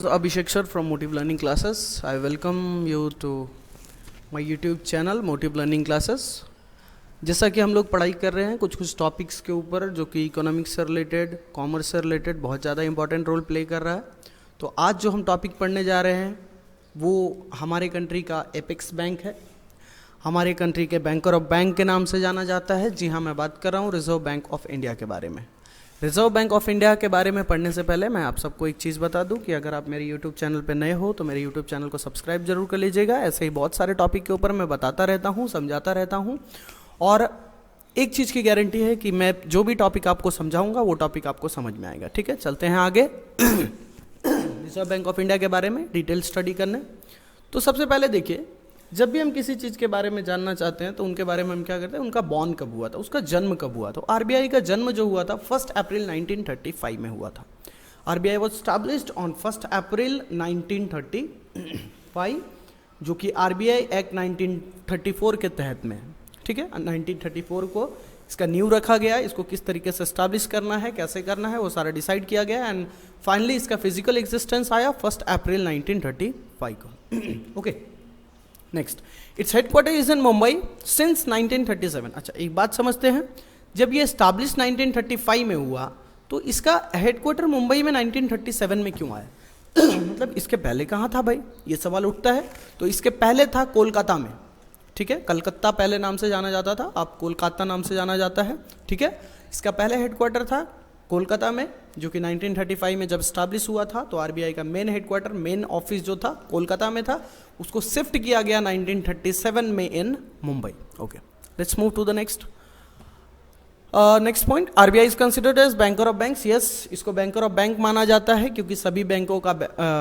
Abhishek sir from Motive Learning Classes. I welcome you to my YouTube channel Motive Learning Classes. जैसा कि हम लोग पढ़ाई कर रहे हैं कुछ टॉपिक्स के ऊपर जो कि इकोनॉमिक्स से रिलेटेड, कॉमर्स से रिलेटेड बहुत ज़्यादा इंपॉर्टेंट रोल प्ले कर रहा है। तो आज जो हम टॉपिक पढ़ने जा रहे हैं वो हमारे कंट्री का एपेक्स बैंक है। हमारे कंट्री के बैंकर ऑफ बैंक के नाम से जाना जाता है। जी हाँ, मैं बात कर रहा हूँ रिजर्व बैंक ऑफ इंडिया के बारे में। रिजर्व बैंक ऑफ इंडिया के बारे में पढ़ने से पहले मैं आप सबको एक चीज़ बता दूं कि अगर आप मेरे यूट्यूब चैनल पर नए हो तो मेरे यूट्यूब चैनल को सब्सक्राइब जरूर कर लीजिएगा। ऐसे ही बहुत सारे टॉपिक के ऊपर मैं बताता रहता हूं, समझाता रहता हूं, और एक चीज़ की गारंटी है कि मैं जो भी टॉपिक आपको समझाऊंगा वो टॉपिक आपको समझ में आएगा। ठीक है, चलते हैं आगे रिजर्व बैंक ऑफ इंडिया के बारे में डिटेल स्टडी करने। तो सबसे पहले देखिए, जब भी हम किसी चीज़ के बारे में जानना चाहते हैं तो उनके बारे में हम क्या करते हैं, उनका बॉर्न कब हुआ था, उसका जन्म कब हुआ था। आरबीआई का जन्म जो हुआ था 1 अप्रैल 1935 में हुआ था। आरबीआई वॉज स्टैब्लिश्ड ऑन 1 अप्रैल 1935, जो कि आरबीआई एक्ट 1934 के तहत में है। ठीक है, 1934 को इसका नींव रखा गया, इसको किस तरीके से स्टैब्लिश करना है, कैसे करना है, वो सारा डिसाइड किया गया एंड फाइनली इसका फिजिकल एग्जिस्टेंस आया 1 अप्रैल 1935 को। Okay, next, its headquarter is in Mumbai since 1937। अच्छा, एक बात समझते हैं, जब ये स्टैब्लिश 1935 में हुआ तो इसका हेडक्वार्टर मुंबई में 1937 में क्यों आया मतलब इसके पहले कहाँ था भाई, ये सवाल उठता है। तो इसके पहले था कोलकाता में। ठीक है, कलकत्ता पहले नाम से जाना जाता था, अब कोलकाता नाम से जाना जाता है। ठीक है, इसका पहले हेडक्वार्टर था कोलकाता में, जो कि 1935 में जब स्टैब्लिश हुआ था तो आरबीआई का मेन हेडक्वार्टर, मेन ऑफिस जो था कोलकाता में था, उसको शिफ्ट किया गया 1937 में in Mumbai. Okay, let's move to the next point. RBI is considered as banker of banks. Yes, इसको बैंकर ऑफ बैंक माना जाता है क्योंकि सभी बैंकों का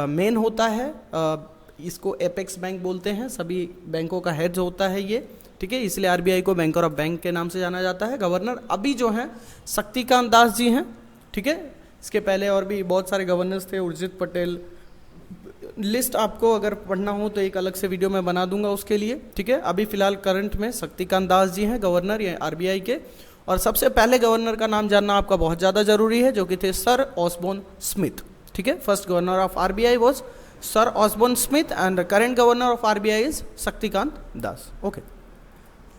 मेन होता है। इसको एपेक्स बैंक बोलते हैं, सभी बैंकों का हेड होता है ये। ठीक है, इसलिए आरबीआई को बैंकर ऑफ बैंक के नाम से जाना जाता है। गवर्नर अभी जो हैं शक्तिकांत दास जी हैं। ठीक है, इसके पहले और भी बहुत सारे गवर्नर्स थे, उर्जित पटेल। लिस्ट आपको अगर पढ़ना हो तो एक अलग से वीडियो मैं बना दूंगा उसके लिए। ठीक है, अभी फिलहाल करंट में शक्तिकांत दास जी हैं गवर्नर ये आरबीआई के। और सबसे पहले गवर्नर का नाम जानना आपका बहुत ज़्यादा जरूरी है, जो कि थे सर ऑसबोर्न स्मिथ। ठीक है, first governor of RBI was sir Osborne Smith and current governor of RBI is Shaktikanta Das. Okay,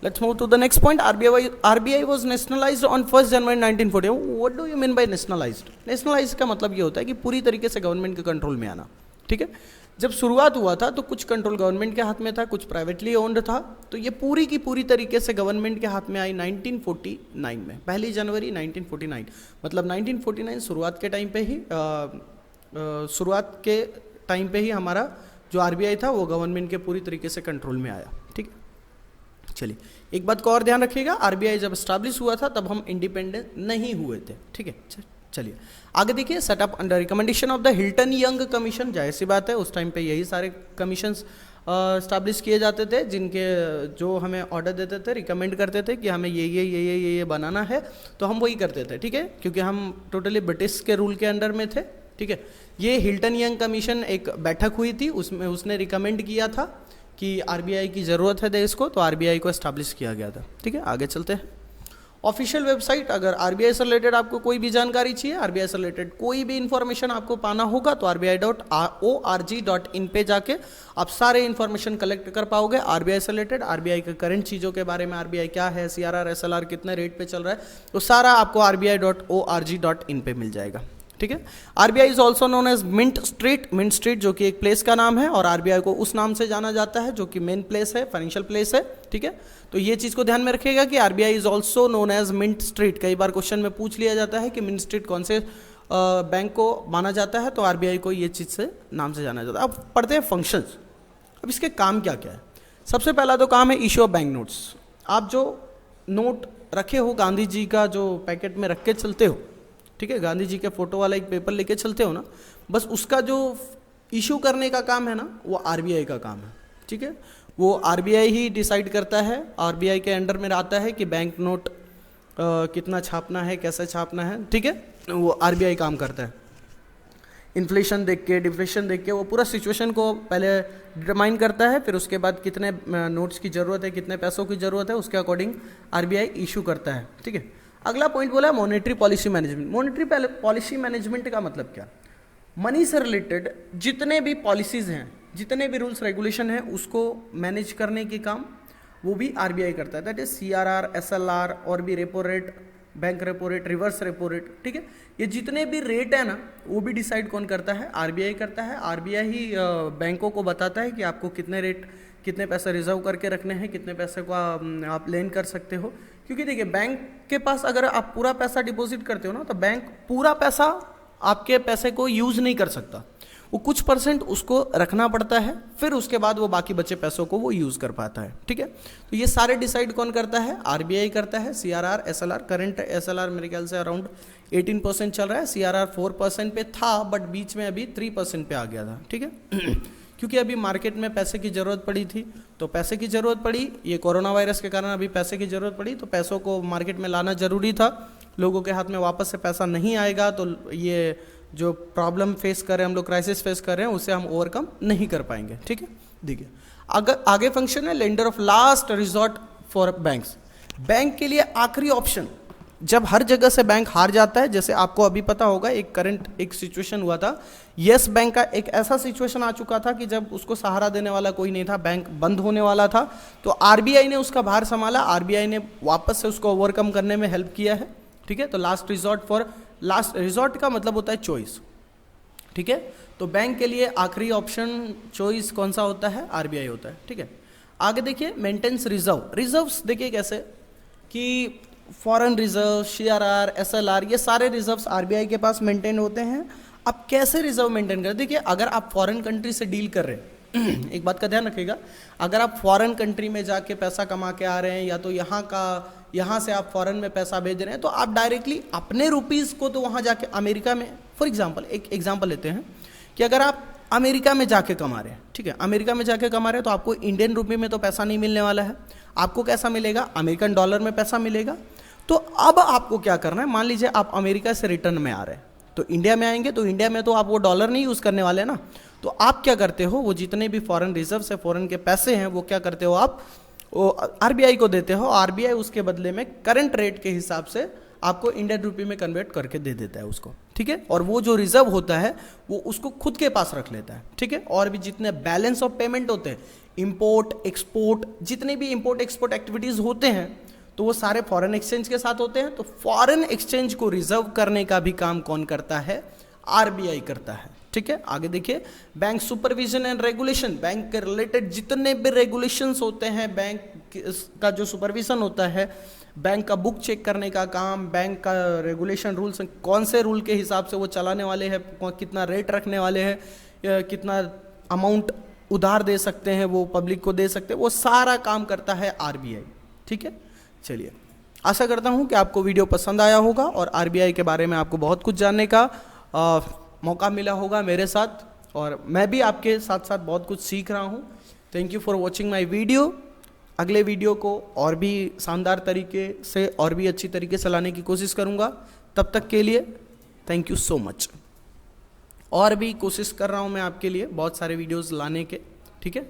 let's move to the next point. RBI was nationalized on 1st January 1940. What do you mean by nationalized? Nationalized का मतलब ये होता है कि पूरी तरीके से government के कंट्रोल में आना। ठीक है, जब शुरुआत हुआ था तो कुछ कंट्रोल गवर्नमेंट के हाथ में था, कुछ प्राइवेटली ओन्ड था। तो ये पूरी की पूरी तरीके से गवर्नमेंट के हाथ में आई 1949 में, 1 जनवरी 1949। मतलब 1949 शुरुआत के टाइम पे ही हमारा जो आरबीआई था वो गवर्नमेंट के पूरी तरीके से कंट्रोल में आया। ठीक है, चलिए एक बात को और ध्यान रखिएगा, आरबीआई जब स्टैब्लिश हुआ था तब हम इंडिपेंडेंट नहीं हुए थे। ठीक है, चलिए आगे देखिए। Setup under recommendation of the Hilton young commission. जाहिर सी बात है उस टाइम पे यही सारे कमीशन स्टैब्लिश किए जाते थे, जिनके जो हमें ऑर्डर देते थे, रिकमेंड करते थे कि हमें ये बनाना है, तो हम वही करते थे। ठीक है, क्योंकि हम टोटली ब्रिटिश के रूल के अंडर में थे। ठीक है, ये हिल्टन यंग कमीशन एक बैठक हुई थी, उसमें उसने रिकमेंड किया था कि आरबीआई की ज़रूरत है देश को, तो आरबीआई को एस्टैब्लिश किया गया था। ठीक है, आगे चलते हैं। ऑफिशियल वेबसाइट, अगर आरबीआई से रिलेटेड आपको कोई भी जानकारी चाहिए, आरबीआई से रिलेटेड कोई भी इन्फॉर्मेशन आपको पाना होगा तो rbi.org.in पे जाके आप सारे इन्फॉर्मेशन कलेक्ट कर पाओगे आरबीआई से रिलेटेड, आरबीआई के करंट चीज़ों के बारे में, आरबीआई क्या है, सीआरआर, एसएलआर कितने रेट पे चल रहा है, तो सारा आपको rbi.org.in पे मिल जाएगा। ठीक है, RBI is also known as Mint Street जो कि एक प्लेस का नाम है, और आरबीआई को उस नाम से जाना जाता है जो कि मेन प्लेस है, फाइनेंशियल प्लेस है। ठीक है, तो ये चीज़ को ध्यान में रखिएगा कि RBI is also known as Mint Street. कई बार क्वेश्चन में पूछ लिया जाता है कि मिंट स्ट्रीट कौन से बैंक को माना जाता है, तो आरबीआई को ये चीज़ से नाम से जाना जाता है। अब पढ़ते हैं फंक्शंस। अब इसके काम क्या क्या है। सबसे पहला तो काम है इशू ऑफ बैंक नोट्स। आप जो नोट रखे हो गांधी जी का, जो पैकेट में रख के चलते हो, ठीक है, गांधी जी के फोटो वाला एक पेपर लेके चलते हो ना, बस उसका जो इशू करने का काम है ना, वो आरबीआई का काम है। ठीक है, वो आरबीआई ही डिसाइड करता है, आरबीआई के अंडर में आता है कि बैंक नोट कितना छापना है, कैसे छापना है। ठीक है, वो आरबीआई काम करता है। इन्फ्लेशन देख के, डिफ्लेशन देख के वो पूरा सिचुएशन को पहले डिटरमाइन करता है, फिर उसके बाद कितने नोट्स की ज़रूरत है, कितने पैसों की ज़रूरत है, उसके अकॉर्डिंग आरबीआई इशू करता है। ठीक है, अगला पॉइंट बोला monetary policy management. Monetary policy management का मतलब क्या? मनी से रिलेटेड जितने भी पॉलिसीज हैं, जितने भी रूल्स रेगुलेशन हैं, उसको मैनेज करने के काम वो भी आरबीआई करता है। दैट इज सीआरआर, एसएलआर और भी repo rate, bank repo rate, reverse repo rate, ठीक है। ये जितने भी रेट है ना, वो भी डिसाइड कौन करता है? आरबीआई करता है। आरबीआई ही बैंकों को बताता है कि आपको कितने रेट, कितने पैसे रिजर्व करके रखने हैं, कितने पैसे को आप लेन कर सकते हो। क्योंकि देखिए, बैंक के पास अगर आप पूरा पैसा डिपॉजिट करते हो ना, तो बैंक पूरा पैसा आपके पैसे को यूज नहीं कर सकता, वो कुछ परसेंट उसको रखना पड़ता है, फिर उसके बाद वो बाकी बचे पैसों को वो यूज कर पाता है, ठीक है। तो ये सारे डिसाइड कौन करता है? आरबीआई करता है। सीआरआर, एसएलआर, करंट एसएलआर मेरे ख्याल से अराउंड 18% चल रहा है, सीआरआर 4% पे था, बट बीच में अभी 3% पे आ गया था, ठीक है। क्योंकि अभी मार्केट में पैसे की ज़रूरत पड़ी थी, तो पैसे की ज़रूरत पड़ी, ये कोरोना वायरस के कारण अभी पैसे की ज़रूरत पड़ी, तो पैसों को मार्केट में लाना ज़रूरी था। लोगों के हाथ में वापस से पैसा नहीं आएगा तो ये जो प्रॉब्लम फेस कर रहे हैं हम लोग, क्राइसिस फेस कर रहे हैं, उसे हम ओवरकम नहीं कर पाएंगे, ठीक है। देखिए आगे फंक्शन है lender of last resort for banks. Bank के लिए आखिरी ऑप्शन, जब हर जगह से बैंक हार जाता है, जैसे आपको अभी पता होगा एक सिचुएशन हुआ था, यस बैंक का एक ऐसा सिचुएशन आ चुका था कि जब उसको सहारा देने वाला कोई नहीं था, बैंक बंद होने वाला था, तो आरबीआई ने उसका भार संभाला, आरबीआई ने वापस से उसको ओवरकम करने में हेल्प किया है, ठीक है। तो लास्ट रिजॉर्ट का मतलब होता है चॉइस, ठीक है। तो बैंक के लिए आखिरी ऑप्शन चॉइस कौन सा होता है? आरबीआई होता है, ठीक है। आगे देखिए मेंटेन्स रिजर्व्स देखिए कैसे कि फॉरेन रिजर्व, सीआरआर, एसएलआर, ये सारे रिजर्व्स आरबीआई के पास मेंटेन होते हैं। अब कैसे रिजर्व मेंटेन करें? देखिए अगर आप फॉरेन कंट्री से डील कर रहे हैं एक बात का ध्यान रखिएगा, अगर आप फॉरेन कंट्री में जाके पैसा कमा के आ रहे हैं, या तो यहाँ से आप फॉरेन में पैसा भेज रहे हैं, तो आप डायरेक्टली अपने रुपीज़ को तो वहाँ जाके अमेरिका में, फॉर एग्जाम्पल एक एग्जाम्पल लेते हैं कि अगर आप अमेरिका में जाके कमा रहे हैं, ठीक है, अमेरिका में जाके कमा रहे हैं, तो आपको इंडियन रुपये में तो पैसा नहीं मिलने वाला है, आपको कैसा मिलेगा? अमेरिकन डॉलर में पैसा मिलेगा। तो अब आपको क्या करना है? मान लीजिए आप अमेरिका से रिटर्न में आ रहे हैं, तो इंडिया में आएंगे, तो इंडिया में तो आप वो डॉलर नहीं यूज़ करने वाले ना, तो आप क्या करते हो? वो जितने भी फॉरेन रिजर्व है, फॉरेन के पैसे हैं, वो क्या करते हो आप? वो आरबीआई को देते हो, आरबीआई उसके बदले में करंट रेट के हिसाब से आपको इंडियन रुपये में कन्वर्ट करके दे देता है उसको, ठीक है। और वो जो रिजर्व होता है वो उसको खुद के पास रख लेता है, ठीक है। और भी जितने बैलेंस ऑफ पेमेंट होते हैं, इंपोर्ट एक्सपोर्ट, जितने भी इंपोर्ट एक्सपोर्ट एक्टिविटीज़ होते हैं, तो वो सारे फॉरेन एक्सचेंज के साथ होते हैं। तो फॉरेन एक्सचेंज को रिजर्व करने का भी काम कौन करता है? आरबीआई करता है, ठीक है। आगे देखिए bank supervision and regulation, bank के रिलेटेड जितने भी रेगुलेशंस होते हैं, बैंक का जो सुपरविजन होता है, बैंक का बुक चेक करने का काम, बैंक का रेगुलेशन रूल्स, कौन से रूल के हिसाब से वो चलाने वाले हैं, कितना रेट रखने वाले हैं, कितना अमाउंट उधार दे सकते हैं, वो पब्लिक को दे सकते हैं, वो सारा काम करता है आरबीआई, ठीक है। चलिए, आशा करता हूँ कि आपको वीडियो पसंद आया होगा और आरबीआई के बारे में आपको बहुत कुछ जानने का मौका मिला होगा मेरे साथ, और मैं भी आपके साथ साथ बहुत कुछ सीख रहा हूँ। Thank you for watching my video. अगले वीडियो को और भी शानदार तरीके से और भी अच्छी तरीके से लाने की कोशिश करूँगा। तब तक के लिए थैंक यू सो मच। और भी कोशिश कर रहा हूँ मैं आपके लिए बहुत सारे वीडियोज़ लाने के, ठीक है।